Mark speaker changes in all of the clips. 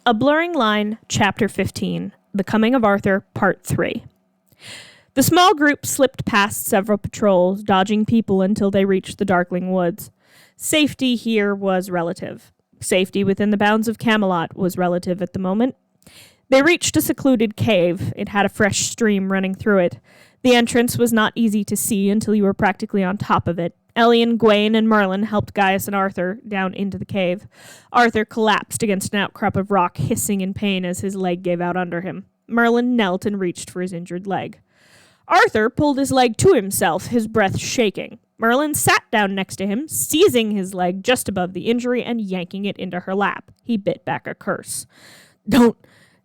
Speaker 1: A Blurring Line, Chapter 15, The Coming of Arthur, Part 3. The small group slipped past several patrols, dodging people until they reached the darkling woods. Safety here was relative. Safety within the bounds of Camelot was relative at the moment. They reached a secluded cave. It had a fresh stream running through it. The entrance was not easy to see until you were practically on top of it. Ellie, Gwen, and Merlin helped Gaius and Arthur down into the cave. Arthur collapsed against an outcrop of rock, hissing in pain as his leg gave out under him. Merlin knelt and reached for his injured leg. Arthur pulled his leg to himself, his breath shaking. Merlin sat down next to him, seizing his leg just above the injury and yanking it into her lap. He bit back a curse. "Don't,"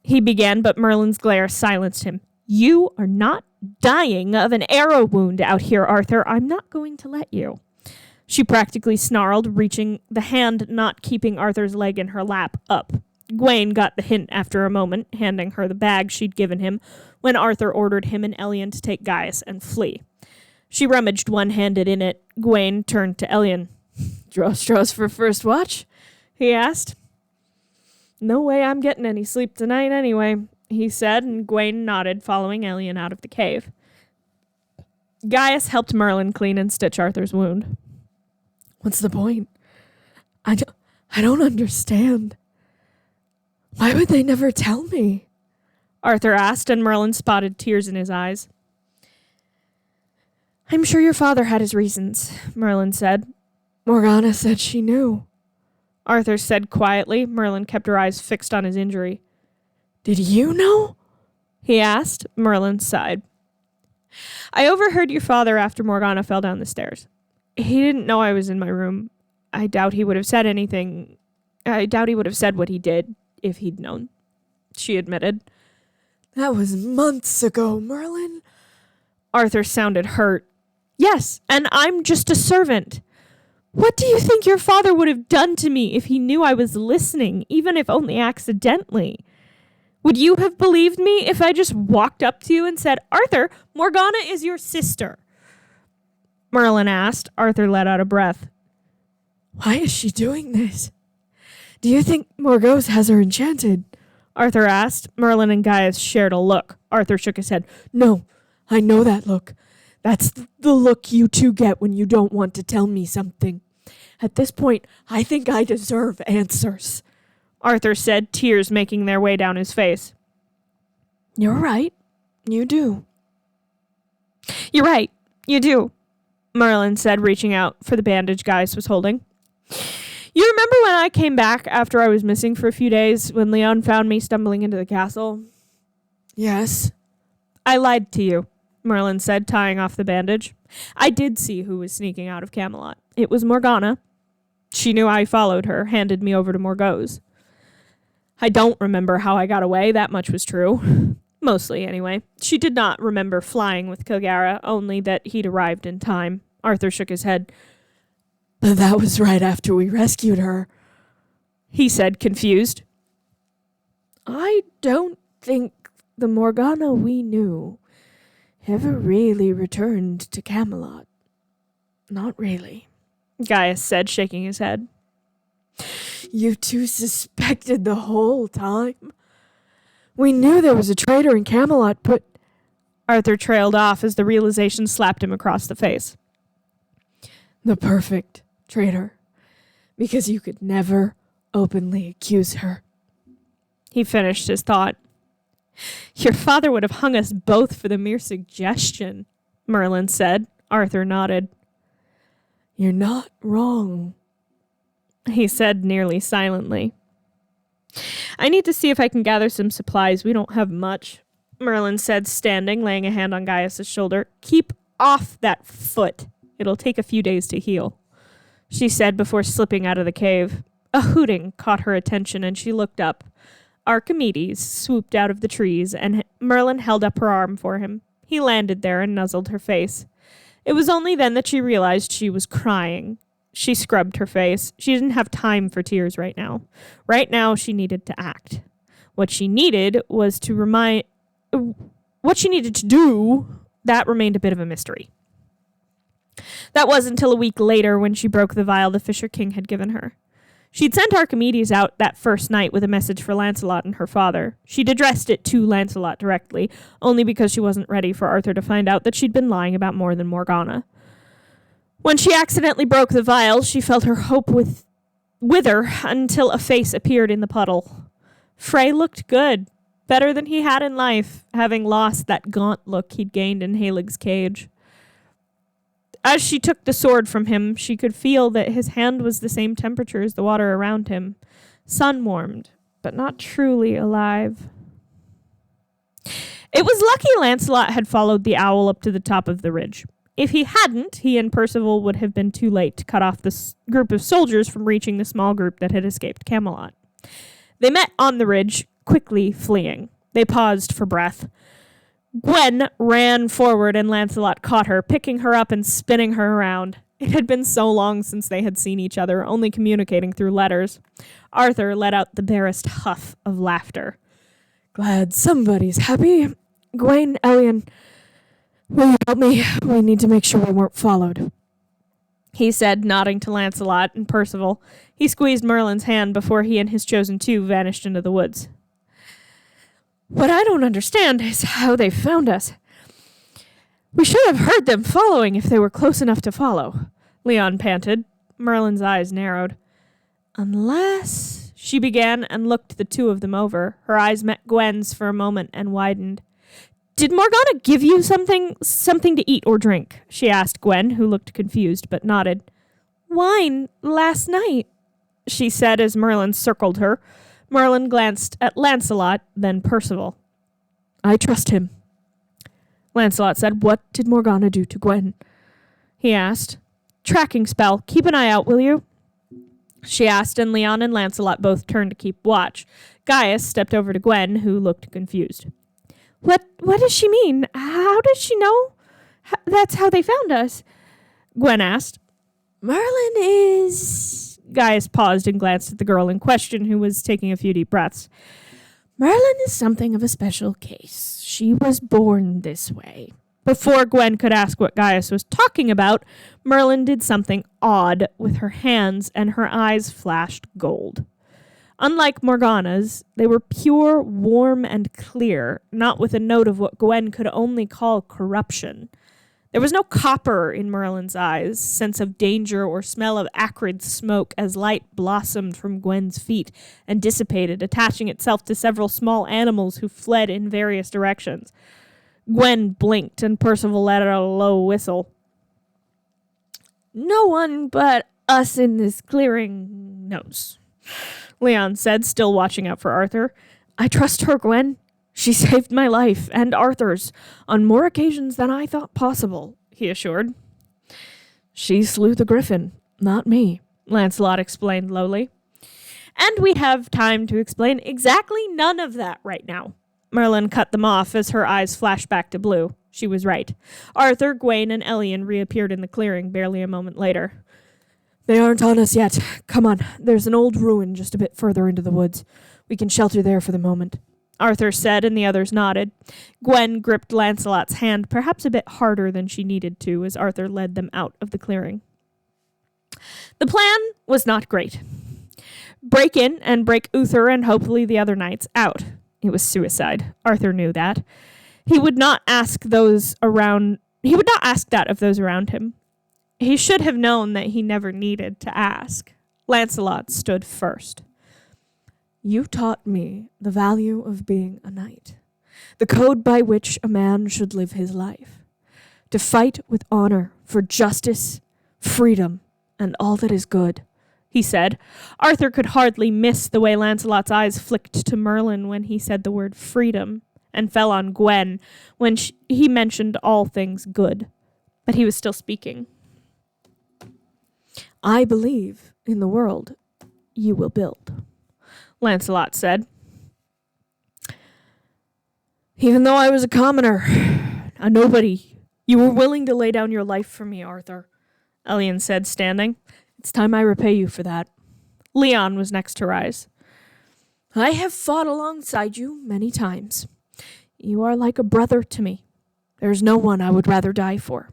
Speaker 1: he began, but Merlin's glare silenced him. "You are not dying of an arrow wound out here, Arthur. I'm not going to let you." She practically snarled, reaching the hand not keeping Arthur's leg in her lap up. Gwen got the hint after a moment, handing her the bag she'd given him when Arthur ordered him and Elian to take Gaius and flee. She rummaged one-handed in it. Gwen turned to Elian. "Draw straws for first watch?" he asked. "No way I'm getting any sleep tonight anyway," he said, and Gwen nodded, following Elian out of the cave. Gaius helped Merlin clean and stitch Arthur's wound. "What's the point? I don't understand. Why would they never tell me?" Arthur asked, and Merlin spotted tears in his eyes. "I'm sure your father had his reasons," Merlin said. "Morgana said she knew," Arthur said quietly. Merlin kept her eyes fixed on his injury. "Did you know?" he asked. Merlin sighed. "I overheard your father after Morgana fell down the stairs. He didn't know I was in my room. I doubt he would have said anything. I doubt he would have said what he did if he'd known," she admitted. "That was months ago, Merlin." Arthur sounded hurt. "Yes, and I'm just a servant. What do you think your father would have done to me if he knew I was listening, even if only accidentally? Would you have believed me if I just walked up to you and said, 'Arthur, Morgana is your sister'?" Merlin asked. Arthur let out a breath. "Why is she doing this? Do you think Morgause has her enchanted?" Arthur asked. Merlin and Gaius shared a look. Arthur shook his head. "No, I know that look. That's the look you two get when you don't want to tell me something. At this point, I think I deserve answers," Arthur said, tears making their way down his face. "You're right. You do." "You're right. You do," Merlin said, reaching out for the bandage Gaius was holding. "You remember when I came back after I was missing for a few days, when Leon found me stumbling into the castle?" "Yes." "I lied to you," Merlin said, tying off the bandage. "I did see who was sneaking out of Camelot. It was Morgana. She knew I followed her, handed me over to Morgause. I don't remember how I got away, that much was true. Mostly, anyway. She did not remember flying with Kilgara, only that he'd arrived in time." Arthur shook his head. "But that was right after we rescued her," he said, confused. "I don't think the Morgana we knew ever really returned to Camelot. Not really," Gaius said, shaking his head. "You two suspected the whole time? We knew there was a traitor in Camelot, but..." Arthur trailed off as the realization slapped him across the face. "The perfect traitor, because you could never openly accuse her." He finished his thought. "Your father would have hung us both for the mere suggestion," Merlin said. Arthur nodded. "You're not wrong," he said nearly silently. "I need to see if I can gather some supplies. We don't have much," Merlin said, standing, laying a hand on Gaius' shoulder. "Keep off that foot. It'll take a few days to heal," she said before slipping out of the cave. A hooting caught her attention, and she looked up. Archimedes swooped out of the trees, and Merlin held up her arm for him. He landed there and nuzzled her face. It was only then that she realized she was crying. She scrubbed her face. She didn't have time for tears right now. Right now, she needed to act. What she needed to do, that remained a bit of a mystery. That was until a week later when she broke the vial the Fisher King had given her. She'd sent Archimedes out that first night with a message for Lancelot and her father. She'd addressed it to Lancelot directly, only because she wasn't ready for Arthur to find out that she'd been lying about more than Morgana. When she accidentally broke the vial, she felt her hope wither until a face appeared in the puddle. Frey looked good, better than he had in life, having lost that gaunt look he'd gained in Halig's cage. As she took the sword from him, she could feel that his hand was the same temperature as the water around him, sun-warmed, but not truly alive. It was lucky Lancelot had followed the owl up to the top of the ridge. If he hadn't, he and Percival would have been too late to cut off the group of soldiers from reaching the small group that had escaped Camelot. They met on the ridge, quickly fleeing. They paused for breath. Gwen ran forward and Lancelot caught her, picking her up and spinning her around. It had been so long since they had seen each other, only communicating through letters. Arthur let out the barest huff of laughter.
Speaker 2: Glad somebody's happy. Gwen, Elian, will you help me? We need to make sure we weren't followed,
Speaker 1: he said, nodding to Lancelot and Percival. He squeezed Merlin's hand before he and his chosen two vanished into the woods.
Speaker 2: What I don't understand is how they found us. We should have heard them following if they were close enough to follow,
Speaker 1: Leon panted. Merlin's eyes narrowed. Unless, she began and looked the two of them over. Her eyes met Gwen's for a moment and widened. Did Morgana give you something to eat or drink? She asked Gwen, who looked confused but nodded. Wine, last night, she said as Merlin circled her. Merlin glanced at Lancelot, then Percival.
Speaker 2: I trust him, Lancelot said. What did Morgana do to Gwen?
Speaker 1: He asked. Tracking spell. Keep an eye out, will you? She asked, and Leon and Lancelot both turned to keep watch. Gaius stepped over to Gwen, who looked confused. What does she mean? How does she know? That's how they found us, Gwen asked.
Speaker 2: Merlin is...
Speaker 1: Gaius paused and glanced at the girl in question, who was taking a few deep breaths.
Speaker 2: Merlin is something of a special case. She was born this way.
Speaker 1: Before Gwen could ask what Gaius was talking about, Merlin did something odd with her hands, and her eyes flashed gold. Unlike Morgana's, they were pure, warm, and clear, not with a note of what Gwen could only call corruption. There was no copper in Merlin's eyes, sense of danger or smell of acrid smoke as light blossomed from Gwen's feet and dissipated, attaching itself to several small animals who fled in various directions. Gwen blinked and Percival let out a low whistle.
Speaker 2: No one but us in this clearing knows,
Speaker 1: Leon said, still watching out for Arthur.
Speaker 2: I trust her, Gwen. She saved my life and Arthur's on more occasions than I thought possible, he assured. She slew the griffin, not me,
Speaker 1: Lancelot explained lowly. And we have time to explain exactly none of that right now. Merlin cut them off as her eyes flashed back to blue. She was right. Arthur, Gwen, and Elian reappeared in the clearing barely a moment later.
Speaker 2: They aren't on us yet. Come on, there's an old ruin just a bit further into the woods. We can shelter there for the moment,
Speaker 1: Arthur said, and the others nodded. Gwen gripped Lancelot's hand, perhaps a bit harder than she needed to, as Arthur led them out of the clearing. The plan was not great. Break in and break Uther and hopefully the other knights out. It was suicide. Arthur knew that. He would not ask that of those around him. He should have known that he never needed to ask. Lancelot stood first.
Speaker 2: You taught me the value of being a knight, the code by which a man should live his life, to fight with honor for justice, freedom, and all that is good, he said. Arthur could hardly miss the way Lancelot's eyes flicked to Merlin when he said the word freedom, and fell on Gwen when he mentioned all things good. But he was still speaking. I believe in the world you will build, Lancelot said. Even though I was a commoner, a nobody, you were willing to lay down your life for me, Arthur, Elian said, standing. It's time I repay you for that.
Speaker 1: Leon was next to rise.
Speaker 2: I have fought alongside you many times. You are like a brother to me. There's no one I would rather die for.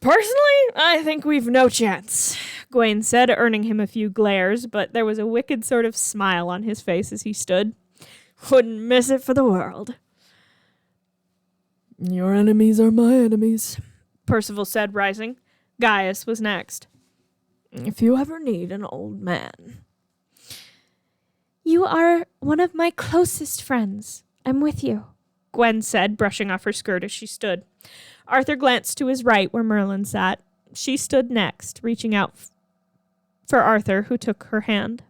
Speaker 2: Personally, I think we've no chance.
Speaker 1: Gwen said, earning him a few glares, but there was a wicked sort of smile on his face as he stood. Wouldn't miss it for the world.
Speaker 2: Your enemies are my enemies,
Speaker 1: Percival said, rising. Gaius was next.
Speaker 2: If you ever need an old man.
Speaker 3: You are one of my closest friends. I'm with you,
Speaker 1: Gwen said, brushing off her skirt as she stood. Arthur glanced to his right where Merlin sat. She stood next, reaching out for Arthur, who took her hand.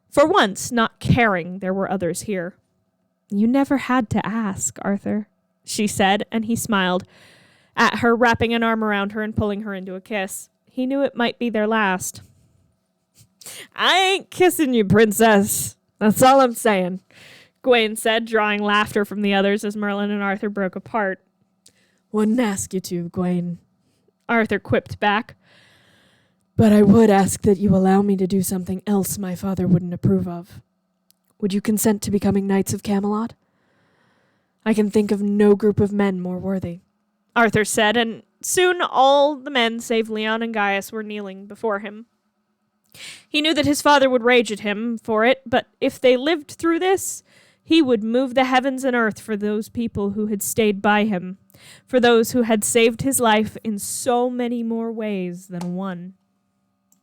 Speaker 1: For once, not caring there were others here. You never had to ask, Arthur, she said, and he smiled at her, wrapping an arm around her and pulling her into a kiss. He knew it might be their last. I ain't kissing you, princess. That's all I'm saying, Gwen said, drawing laughter from the others as Merlin and Arthur broke apart.
Speaker 2: Wouldn't ask you to, Gwen,
Speaker 1: Arthur quipped back.
Speaker 2: But I would ask that you allow me to do something else my father wouldn't approve of. Would you consent to becoming knights of Camelot? I can think of no group of men more worthy,
Speaker 1: Arthur said, and soon all the men save Leon and Gaius were kneeling before him. He knew that his father would rage at him for it, but if they lived through this, he would move the heavens and earth for those people who had stayed by him, for those who had saved his life in so many more ways than one.